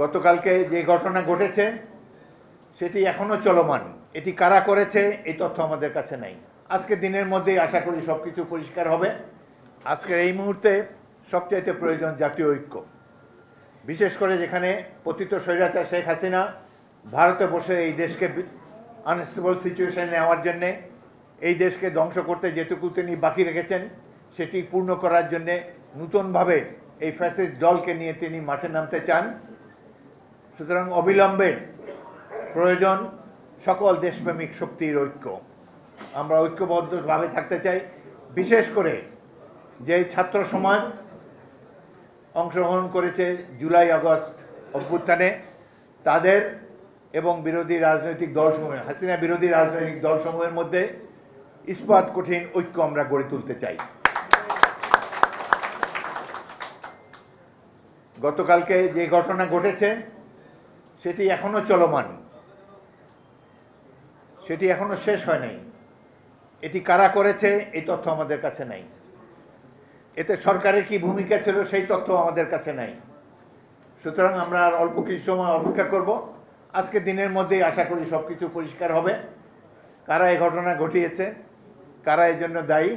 গতকালকে যে ঘটনা ঘটেছে সেটি এখনো চলমান। এটি কারা করেছে এই তথ্য আমাদের কাছে নাই। আজকে দিনের মধ্যেই আশা করি সবকিছু পরিষ্কার হবে। আজকের এই মুহূর্তে সবচাইতে প্রয়োজন জাতীয় ঐক্য, বিশেষ করে যেখানে পতিত স্বৈরাচার শেখ হাসিনা ভারতে বসে এই দেশকে আনস্টেবল সিচুয়েশনে নেওয়ার জন্যে, এই দেশকে ধ্বংস করতে যেটুকু তিনি বাকি রেখেছেন সেটি পূর্ণ করার জন্যে নতুনভাবে এই ফ্যাসিস্ট দলকে নিয়ে তিনি মাঠে নামতে চান। সুতরাং অবিলম্বে প্রয়োজন সকল দেশপ্রেমিক শক্তির ঐক্য। আমরা ঐক্যবদ্ধভাবে থাকতে চাই। বিশেষ করে যে ছাত্র সমাজ অংশগ্রহণ করেছে জুলাই আগস্ট অভ্যুত্থানে, তাদের এবং বিরোধী রাজনৈতিক দলসমূহের, হাসিনা বিরোধী রাজনৈতিক দলসমূহের মধ্যে ইস্পাত কঠিন ঐক্য আমরা গড়ে তুলতে চাই। গতকালকে যে ঘটনা ঘটেছে সেটি এখনো চলমান, সেটি এখনো শেষ হয় নাই। এটি কারা করেছে এই তথ্য আমাদের কাছে নাই। এতে সরকারের কি ভূমিকা ছিল সেই তথ্য আমাদের কাছে নাই। সুতরাং আমরা আর অল্প কিছু সময় অপেক্ষা করব। আজকে দিনের মধ্যেই আশা করি সবকিছু পরিষ্কার হবে, কারা এই ঘটনা ঘটিয়েছে, কারা এই জন্য দায়ী।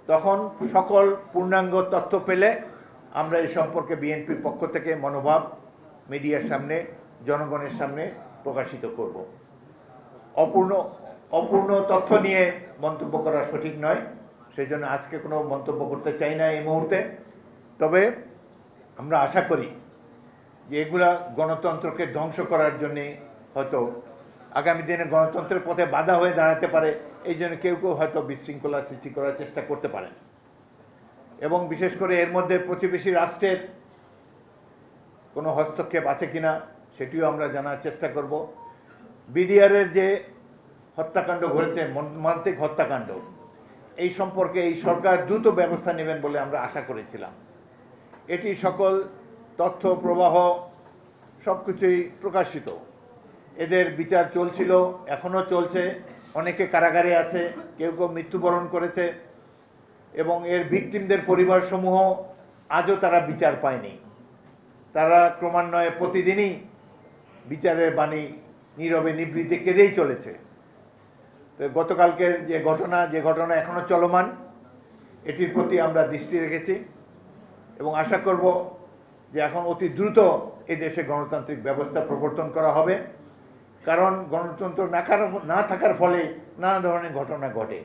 তখন সকল পূর্ণাঙ্গ তথ্য পেলে আমরা এই সম্পর্কে বিএনপির পক্ষ থেকে মনোভাব মিডিয়ার সামনে, জনগণের সামনে প্রকাশিত করব। অপূর্ণ তথ্য নিয়ে মন্তব্য করা সঠিক নয়, সেই জন্য আজকে কোনো মন্তব্য করতে চাই না এই মুহূর্তে। তবে আমরা আশা করি যে এগুলা গণতন্ত্রকে ধ্বংস করার জন্যে হয়তো আগামী দিনে গণতন্ত্রের পথে বাধা হয়ে দাঁড়াতে পারে, এই জন্য কেউ কেউ হয়তো বিশৃঙ্খলা সৃষ্টি করার চেষ্টা করতে পারেন। এবং বিশেষ করে এর মধ্যে প্রতিবেশী রাষ্ট্রের কোনো হস্তক্ষেপ আছে কিনা সেটিও আমরা জানার চেষ্টা করব। বিডিআরের যে হত্যাকাণ্ড ঘটেছে, মর্মান্তিক হত্যাকাণ্ড, এই সম্পর্কে এই সরকার দ্রুত ব্যবস্থা নেবেন বলে আমরা আশা করেছিলাম। এটি সকল তথ্য প্রবাহ সব কিছুই প্রকাশিত। এদের বিচার চলছিল, এখনও চলছে, অনেকে কারাগারে আছে, কেউ কেউ মৃত্যুবরণ করেছে এবং এর ভিকটিমদের পরিবারসমূহ আজও তারা বিচার পায়নি। তারা ক্রমান্বয়ে প্রতিদিনই বিচারের বাণী নীরবে নিবৃত্তে কেঁদেই চলেছে। তো গতকালকের যে ঘটনা এখনও চলমান, এটির প্রতি আমরা দৃষ্টি রেখেছি এবং আশা করব যে এখন অতি দ্রুত এই দেশে গণতান্ত্রিক ব্যবস্থা প্রবর্তন করা হবে। কারণ গণতন্ত্র না থাকার ফলে নানা ধরনের ঘটনা ঘটে।